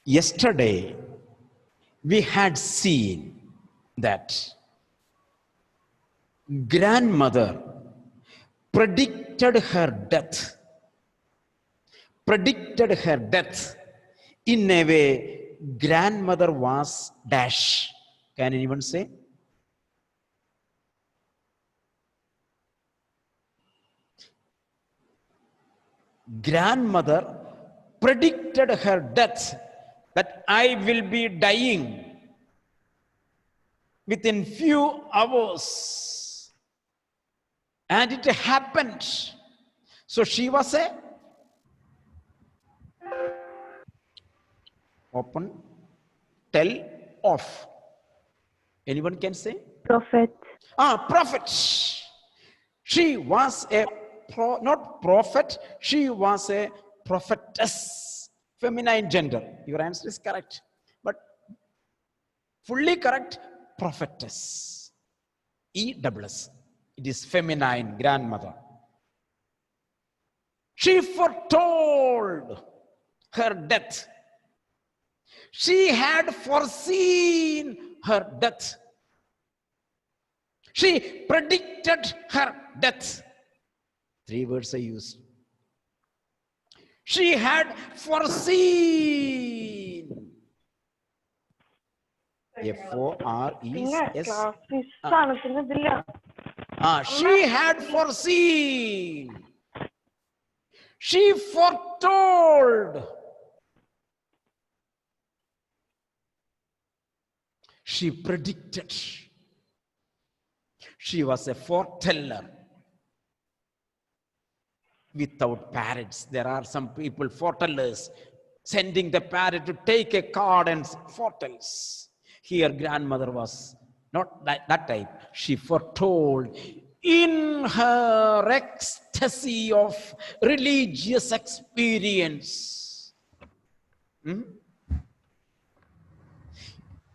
Yesterday, we had seen that grandmother predicted her death in a way. Grandmother was dash. Can anyone say? Grandmother predicted her death, that I will be dying within few hours, and it happened. So she was a open, tell, off. Anyone can say? Prophet. Prophet. She was a not prophet, she was a prophetess, feminine gender. Your answer is correct, but fully correct, prophetess. E-double-S. It is feminine, grandmother. She foretold her death. She had foreseen her death. She predicted her death. 3 words I used. She had foreseen. F-O-R-E-S. She had foreseen. She foretold. She predicted. She was a foreteller. Without parrots, there are some people, foretellers, sending the parrot to take a card and foretells. Here, grandmother was not that type. She foretold in her ecstasy of religious experience.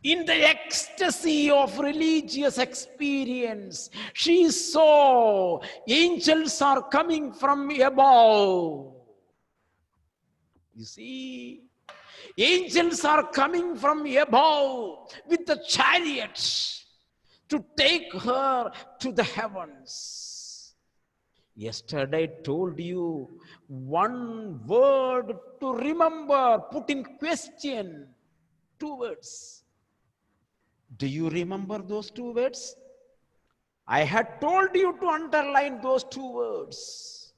In the ecstasy of religious experience, she saw angels are coming from above. You see, angels are coming from above with the chariots to take her to the heavens. Yesterday I told you one word to remember, put in question. 2 words. Do you remember those 2 words? I had told you to underline those 2 words.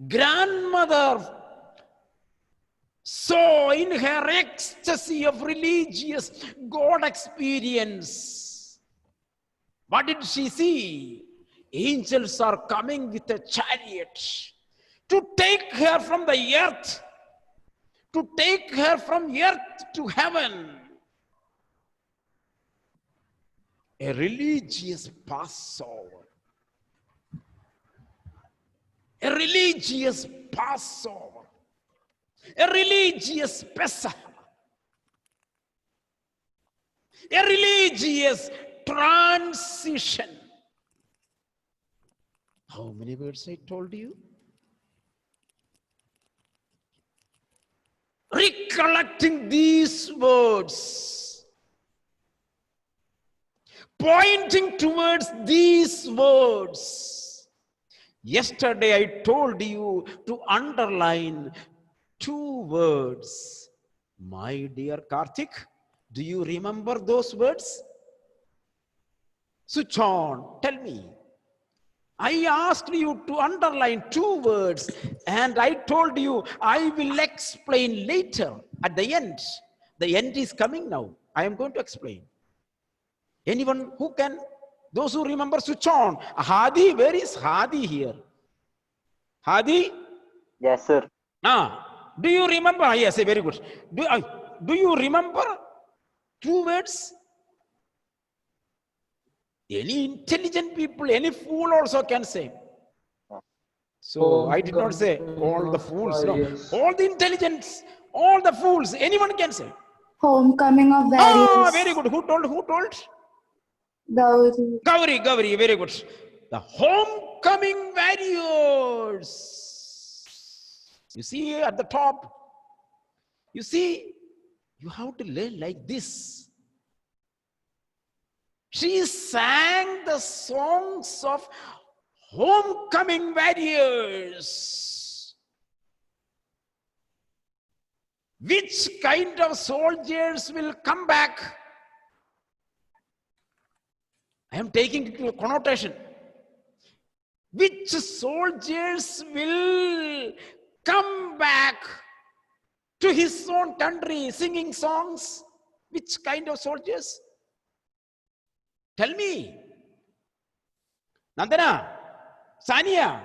Grandmother saw in her ecstasy of religious God experience. What did she see? Angels are coming with a chariot to take her from the earth, to take her from earth to heaven. A religious Passover. A religious Passover. A religious Pesach. A religious transition. How many words I told you? Recollecting these words, pointing towards these words. Yesterday I told you to underline 2 words. My dear Karthik, do you remember those words? Switch on, tell me. I asked you to underline 2 words and I told you I will explain later at the end. The end is coming now. I am going to explain. Anyone who can, those who remember, switch on. Hadi, where is Hadi here? Hadi? Yes, sir. Do you remember? Yes, very good. Do you remember 2 words? Any intelligent people, any fool also can say. So I did not say all the fools, no. All the intelligence, all the fools, anyone can say. Homecoming of warriors. Very good. Who told? Gauri. Gauri, very good. The homecoming warriors. You see at the top, you see, you have to learn like this. She sang the songs of homecoming warriors. Which kind of soldiers will come back? I am taking it to a connotation. Which soldiers will come back to his own country singing songs? Which kind of soldiers? Tell me. Nandana, Sania,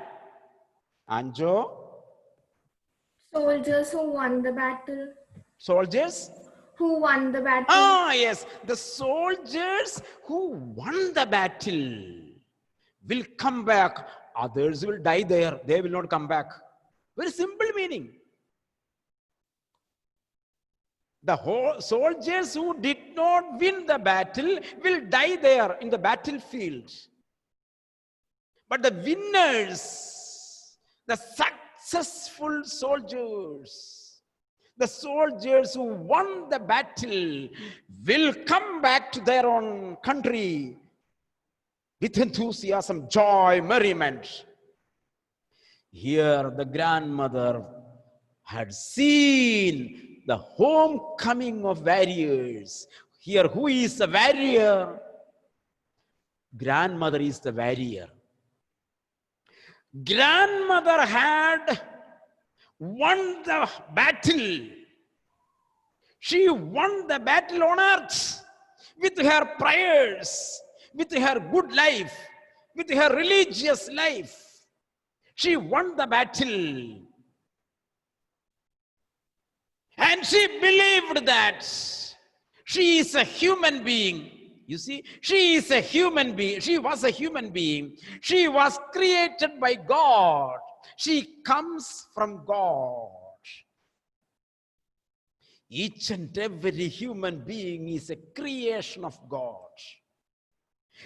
Anjo. Soldiers who won the battle. Soldiers Who won the battle. Ah, yes. The soldiers who won the battle will come back. Others will die there. They will not come back. Very simple meaning. The whole soldiers who did not win the battle will die there in the battlefield. But the winners, the successful soldiers, the soldiers who won the battle will come back to their own country with enthusiasm, joy, merriment. Here the grandmother had seen the homecoming of warriors. Here, who is the warrior? Grandmother is the warrior. Grandmother had won the battle. She won the battle on earth with her prayers, with her good life, with her religious life. She won the battle. And she believed that she is a human being. You see, she is a human being. She was a human being. She was created by God. She comes from God. Each and every human being is a creation of God.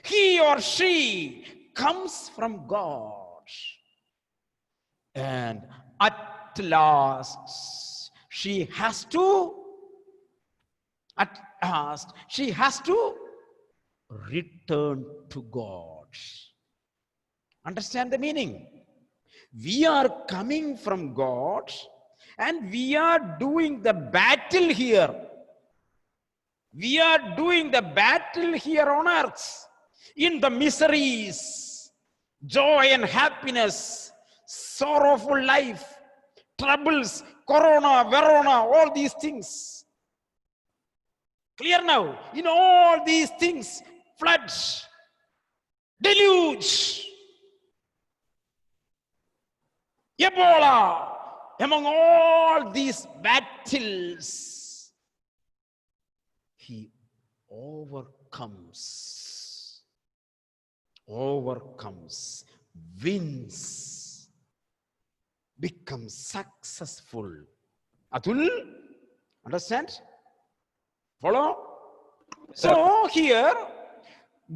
He or she comes from God. And at last, she has to return to God. Understand the meaning? We are coming from God and we are doing the battle here. We are doing the battle here on earth in the miseries, joy and happiness, sorrowful life, troubles, corona, verona, all these things. Clear now? In all these things, floods, deluge, Ebola, among all these battles, he overcomes, wins, becomes successful. Atul, understand? Follow? So here,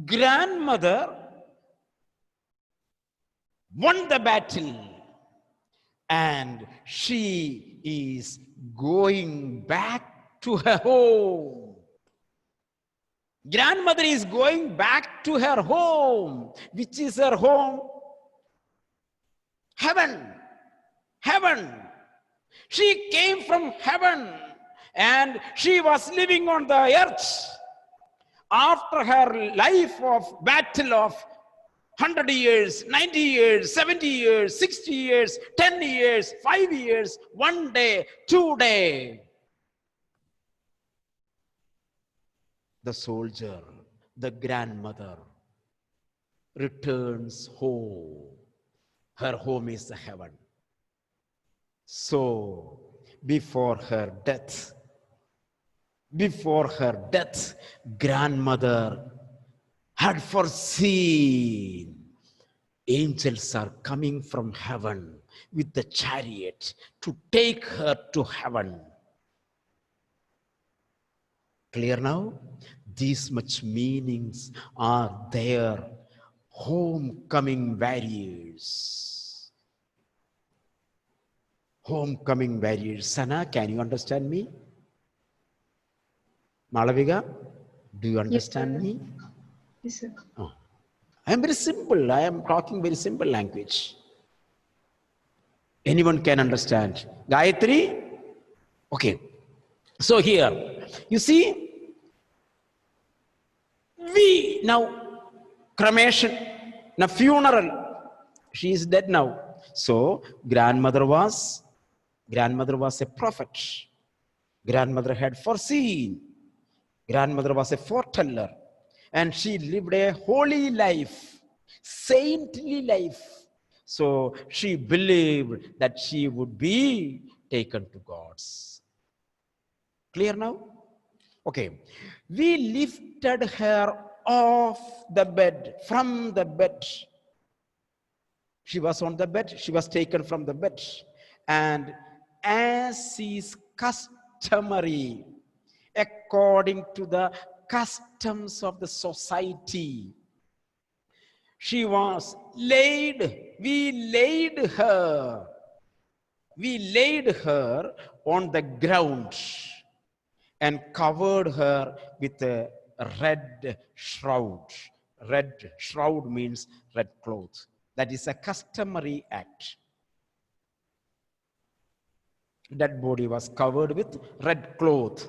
grandmother won the battle and she is going back to her home. Grandmother is going back to her home. Which is her home? Heaven. Heaven. She came from heaven and she was living on the earth. After her life of battle of 100 years, 90 years, 70 years, 60 years, 10 years, 5 years, 1 day, 2 days, the soldier, the grandmother, returns home. Her home is the heaven. So, before her death, grandmother had foreseen angels are coming from heaven with the chariot to take her to heaven. Clear now? These much meanings are there. Homecoming warriors. Homecoming warriors. Sana, can you understand me? Malavika, do you understand me? Yes, sir. Oh. I am very simple. I am talking very simple language. Anyone can understand. Gayatri? Okay. So here, you see, we now cremation, now funeral. She is dead now. So grandmother was a prophet. Grandmother had foreseen. Grandmother was a foreteller. And she lived a holy life, saintly life. So she believed that she would be taken to God's. Clear now? Okay. We lifted her off the bed, from the bed. She was on the bed, she was taken from the bed. And as is customary, according to the customs of the society, she was laid, we laid her on the ground and covered her with a red shroud. Red shroud means red cloth. That is a customary act. Dead body was covered with red cloth.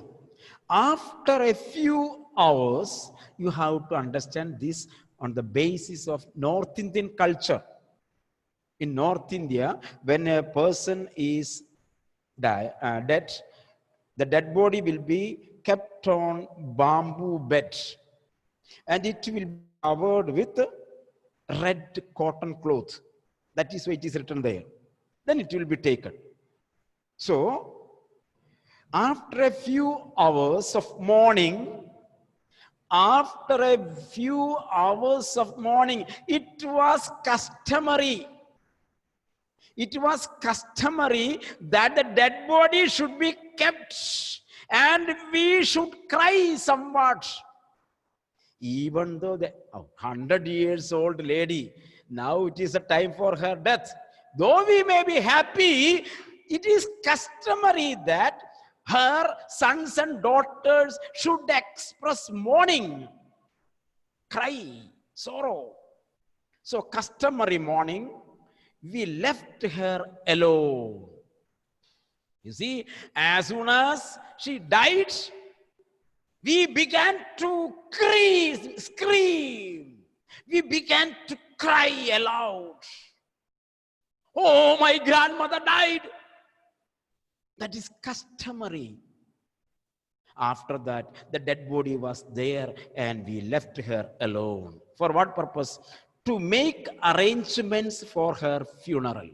After a few hours, you have to understand this on the basis of North Indian culture. In North India, when a person is dead, the dead body will be kept on bamboo bed and it will be covered with red cotton cloth. That is why it is written there. Then it will be taken. So, after a few hours of mourning, it was customary. It was customary that the dead body should be kept and we should cry somewhat. Even though the 100 years old lady, now it is a time for her death. Though we may be happy, it is customary that her sons and daughters should express mourning, cry, sorrow. So customary mourning, we left her alone. You see, as soon as she died, we began to scream. We began to cry aloud. Oh, my grandmother died. That is customary. After that, the dead body was there and we left her alone. For what purpose? To make arrangements for her funeral.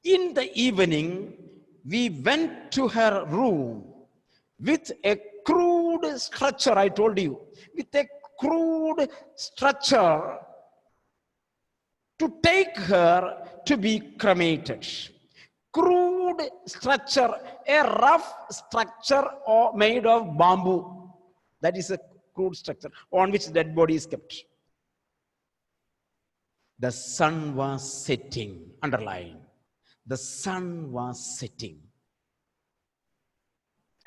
In the evening, we went to her room with a crude structure, I told you, with a crude structure to take her to be cremated. Crude structure, a rough structure made of bamboo. That is a crude structure on which dead body is kept. The sun was setting, underline. The sun was setting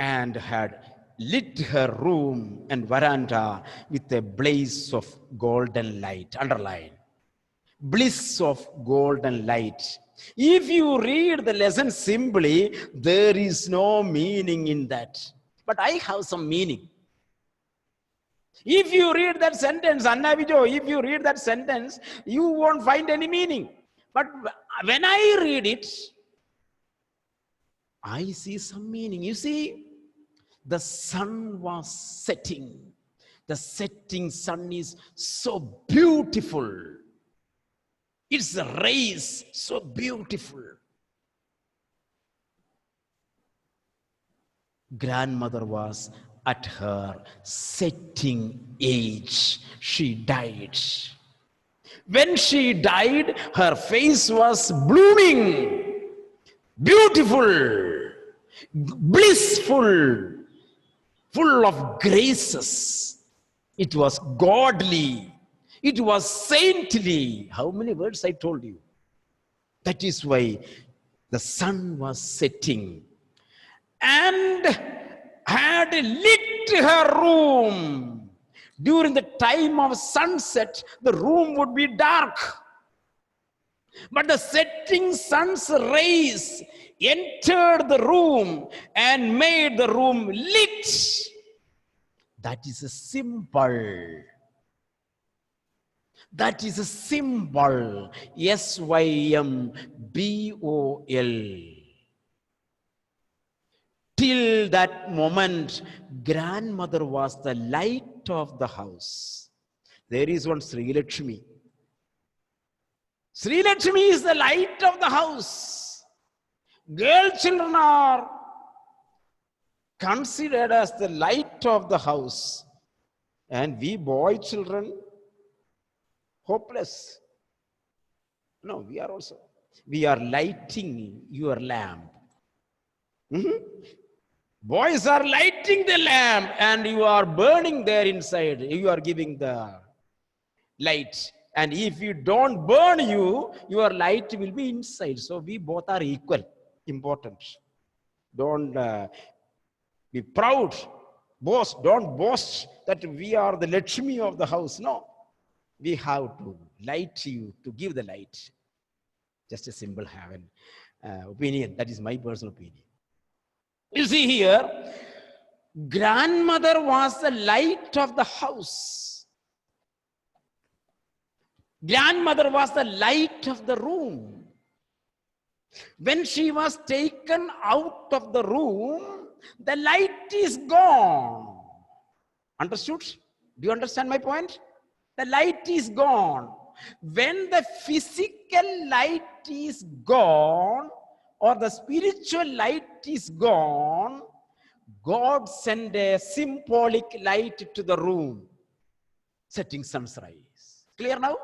and had lit her room and veranda with a blaze of golden light, underline. Bliss of golden light. If you read the lesson simply, there is no meaning in that. But I have some meaning. If you read that sentence, Anna Vijo, if you read that sentence, you won't find any meaning. But when I read it, I see some meaning. You see, the sun was setting. The setting sun is so beautiful. Its rays so beautiful. Grandmother was at her setting age. She died. When she died, her face was blooming, beautiful, blissful, full of graces. It was godly. It was saintly. How many words I told you? That is why The sun was setting and had lit her room. During the time of sunset, the room would be dark. But the setting sun's rays entered the room and made the room lit. That is a symbol. That is a symbol. SYMBOL. Till that moment, grandmother was the light of the house. There is one Sri Lakshmi. Sri Lakshmi is the light of the house. Girl children are considered as the light of the house. And we boy children, hopeless. No, we are also. We are lighting your lamp. Boys are lighting the lamp and you are burning there inside. You are giving the light. And if you don't burn your light will be inside. So we both are equal, important. Don't be proud. Don't boast that we are the Lakshmi of the house. No. We have to light you, to give the light. Just a simple have an opinion. That is my personal opinion. You see here, grandmother was the light of the house. Grandmother was the light of the room. When she was taken out of the room, the light is gone. Understood? Do you understand my point? The light is gone. When the physical light is gone, or the spiritual light is gone, God sent a symbolic light to the room, setting sun's rays. Clear now?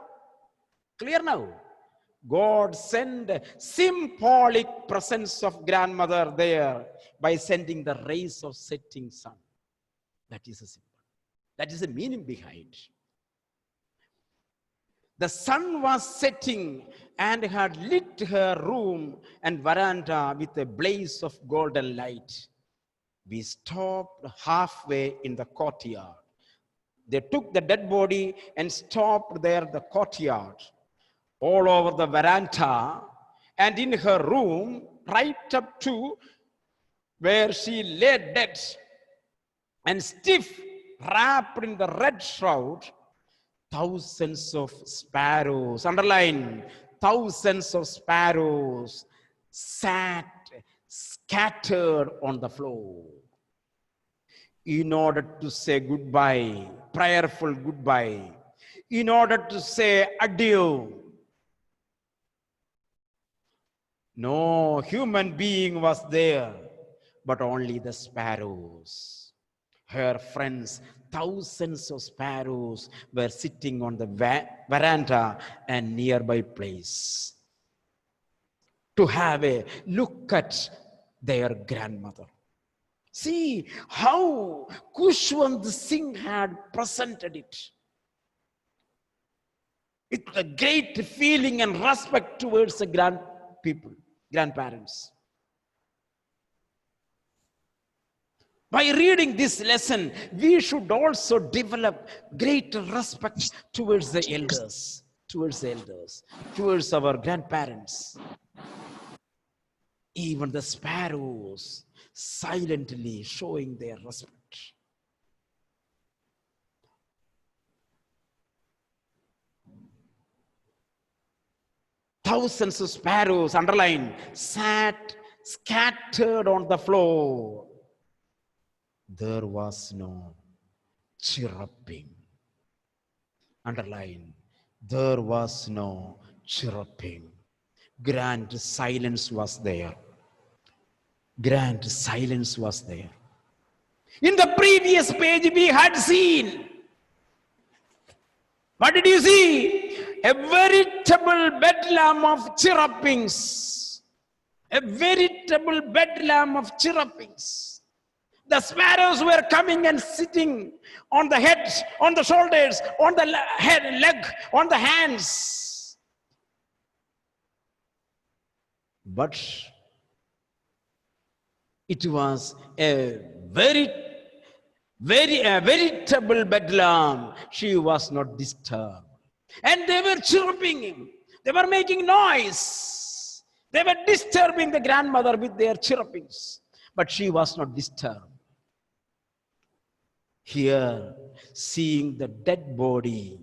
Clear now? God sent a symbolic presence of grandmother there by sending the rays of setting sun. That is a symbol. That is the meaning behind. The sun was setting and had lit her room and veranda with a blaze of golden light. We stopped halfway in the courtyard. They took the dead body and stopped there in the courtyard, all over the veranda, and in her room, right up to where she lay dead and stiff, wrapped in the red shroud. Thousands of sparrows, underline, thousands of sparrows sat scattered on the floor in order to say goodbye, prayerful goodbye, in order to say adieu. No human being was there, but only the sparrows. Her friends, thousands of sparrows were sitting on the veranda and nearby place to have a look at their grandmother. See how Kushwant Singh had presented it with a great feeling and respect towards the grandparents. By reading this lesson, we should also develop great respect towards the elders, towards our grandparents. Even the sparrows silently showing their respect. Thousands of sparrows, underline, sat scattered on the floor. There was no chirruping. Underline, there was no chirruping. Grand silence was there. Grand silence was there. In the previous page we had seen, what did you see? A veritable bedlam of chirrupings. A veritable bedlam of chirrupings. The sparrows were coming and sitting on the head, on the shoulders, on the head, leg, on the hands. But It was a veritable bedlam. She was not disturbed. And they were chirping. They were making noise. They were disturbing the grandmother with their chirpings. But she was not disturbed. Here, seeing the dead body,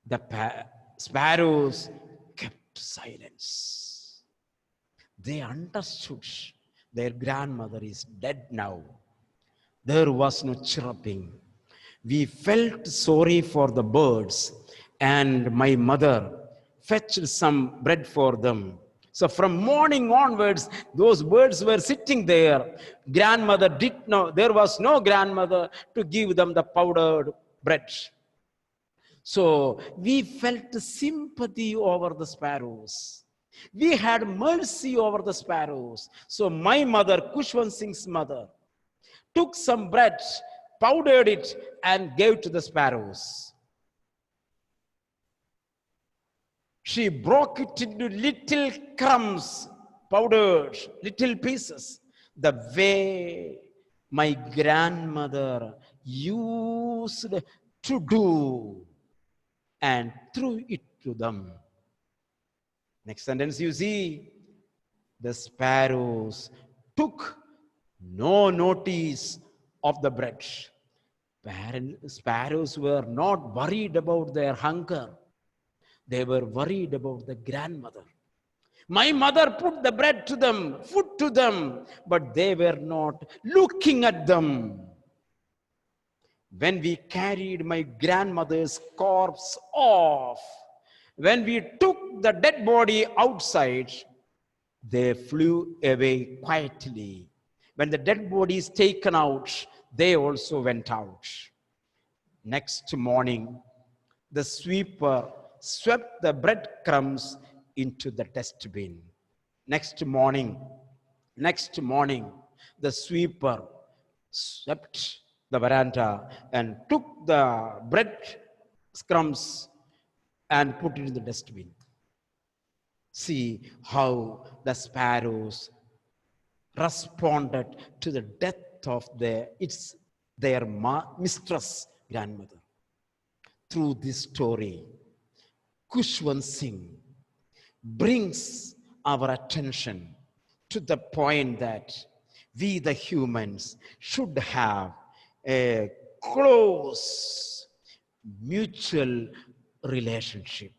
the sparrows kept silence. They understood their grandmother is dead now. There was no chirping. We felt sorry for the birds, and my mother fetched some bread for them. So from morning onwards, those birds were sitting there. Grandmother did not, there was no grandmother to give them the powdered bread. So we felt sympathy over the sparrows. We had mercy over the sparrows. So my mother, Kushwan Singh's mother, took some bread, powdered it, and gave to the sparrows. She broke it into little crumbs, powdered, little pieces, the way my grandmother used to do, and threw it to them. Next sentence you see, the sparrows took no notice of the bread. Sparrows were not worried about their hunger. They were worried about the grandmother. My mother put the bread to them, food to them, but they were not looking at them. When we carried my grandmother's corpse off, when we took the dead body outside, they flew away quietly. When the dead body is taken out, they also went out. Next morning, the sweeper swept the breadcrumbs into the dustbin. Next morning, the sweeper swept the veranda and took the bread crumbs and put it in the dustbin. See how the sparrows responded to the death of their mistress grandmother. Through this story, Kushwan Singh brings our attention to the point that we, the humans, should have a close mutual relationship.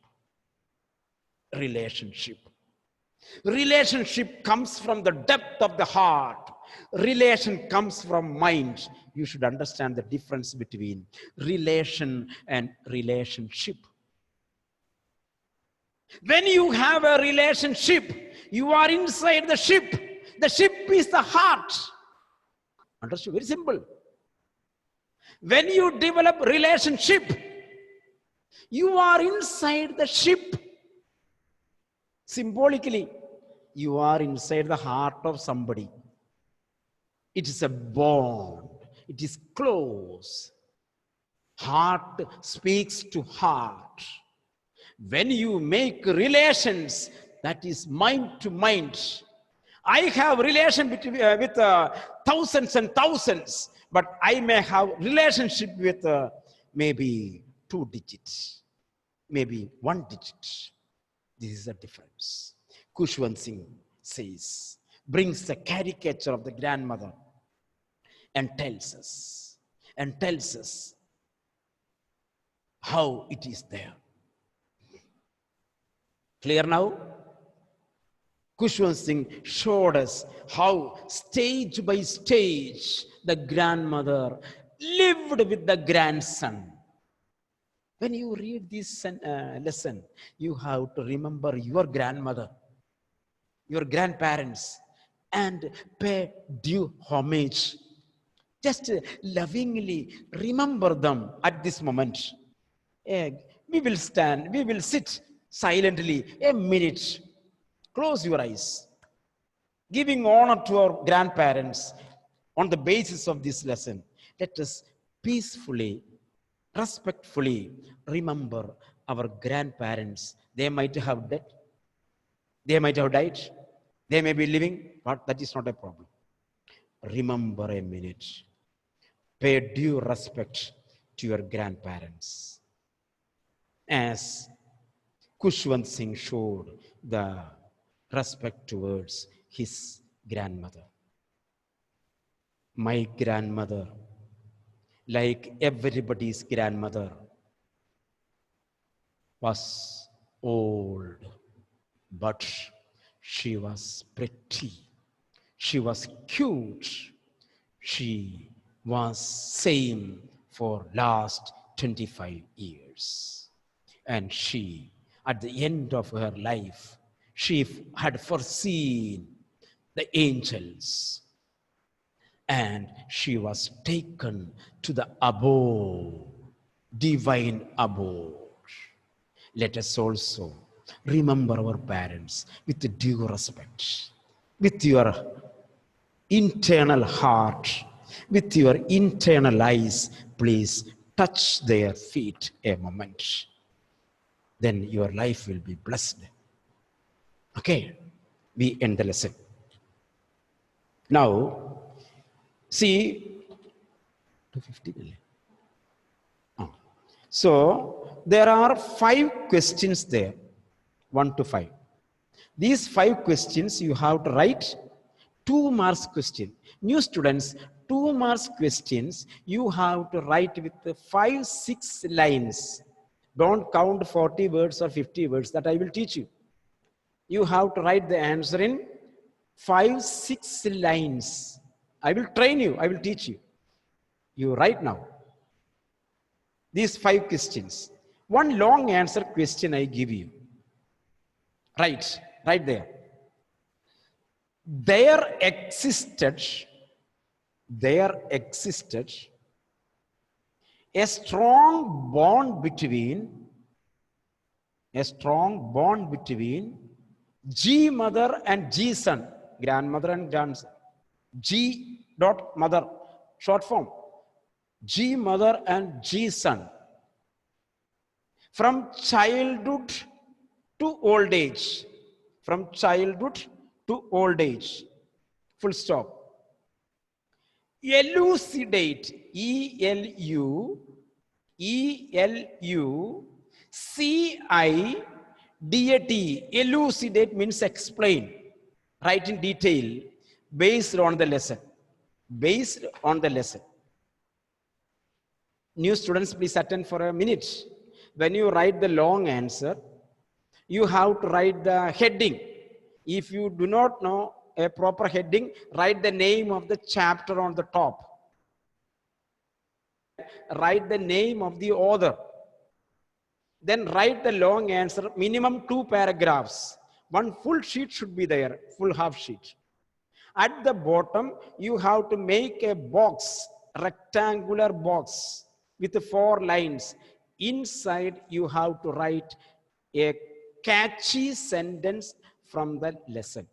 Relationship comes from the depth of the heart. Relation comes from mind. You should understand the difference between relation and relationship. When you have a relationship, you are inside the ship. The ship is the heart. Understood? Very simple. When you develop relationship, you are inside the ship. Symbolically, you are inside the heart of somebody. It is a bond. It is close. Heart speaks to heart. When you make relations, that is mind to mind. I have relation with thousands and thousands, but I may have relationship with maybe 2 digits, maybe 1 digit. This is the difference. Kushwan Singh says, brings the caricature of the grandmother and tells us how it is there. Clear now? Kushwan Singh showed us how stage by stage the grandmother lived with the grandson. When you read this lesson, you have to remember your grandmother, your grandparents, and pay due homage. Just lovingly remember them at this moment. We will sit silently a minute. Close your eyes. Giving honor to our grandparents on the basis of this lesson, let us peacefully, respectfully remember our grandparents. They might have died. They They may be living, but that is not a problem. Remember a minute. Pay due respect to your grandparents. As Kushwant Singh showed the respect towards his grandmother. My grandmother, like everybody's grandmother, was old, but she was pretty. She was cute. She was same for last 25 years. And she, at the end of her life, she had foreseen the angels, and she was taken to the abode, divine abode. Let us also remember our parents with due respect, with your internal heart, with your internal eyes. Please touch their feet a moment. Then your life will be blessed. Okay, we end the lesson. Now, see, 250. So, there are 5 questions there, 1 to 5. These 5 questions you have to write 2 marks question. New students, 2 marks questions you have to write with 5-6 lines. Don't count 40 words or 50 words, that I will teach you. You have to write the answer in 5-6 lines. I will train you, I will teach you. You write now. These 5 questions. One long answer question I give you. Right there. There existed a strong bond between G mother and G son, grandmother and grandson. G dot mother, short form. G mother and G son. From childhood to old age. From childhood to old age. Full stop. Elucidate. E-L-U-C-I-D-A-T. Elucidate means explain. Write in detail. Based on the lesson. Based on the lesson. New students, please attend for a minute. When you write the long answer, you have to write the heading. If you do not know a proper heading, write the name of the chapter on the top. Write the name of the author. Then write the long answer, minimum 2 paragraphs. One full sheet should be there, full half sheet. At the bottom, you have to make a box, rectangular box with 4 lines. Inside, you have to write a catchy sentence from the lesson.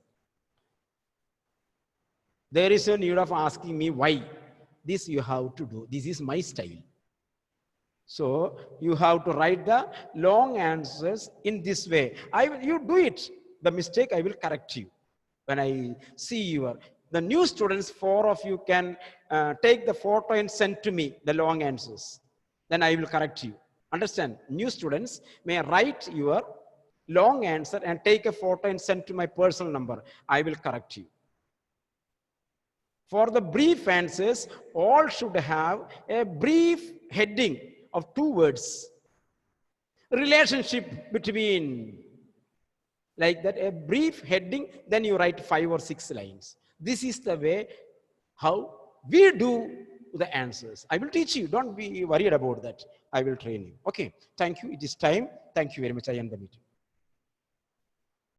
There is no need of asking me why. This you have to do. This is my style. So you have to write the long answers in this way. You do it. The mistake I will correct you. When I see the new students, 4 of you can take the photo and send to me the long answers. Then I will correct you. Understand? New students may write your long answer and take a photo and send to my personal number. I will correct you. For the brief answers, all should have a brief heading of 2 words. Relationship between, like that, a brief heading, then you write 5 or 6 lines. This is the way how we do the answers. I will teach you. Don't be worried about that. I will train you. Okay. Thank you. It is time. Thank you very much. I end the meeting.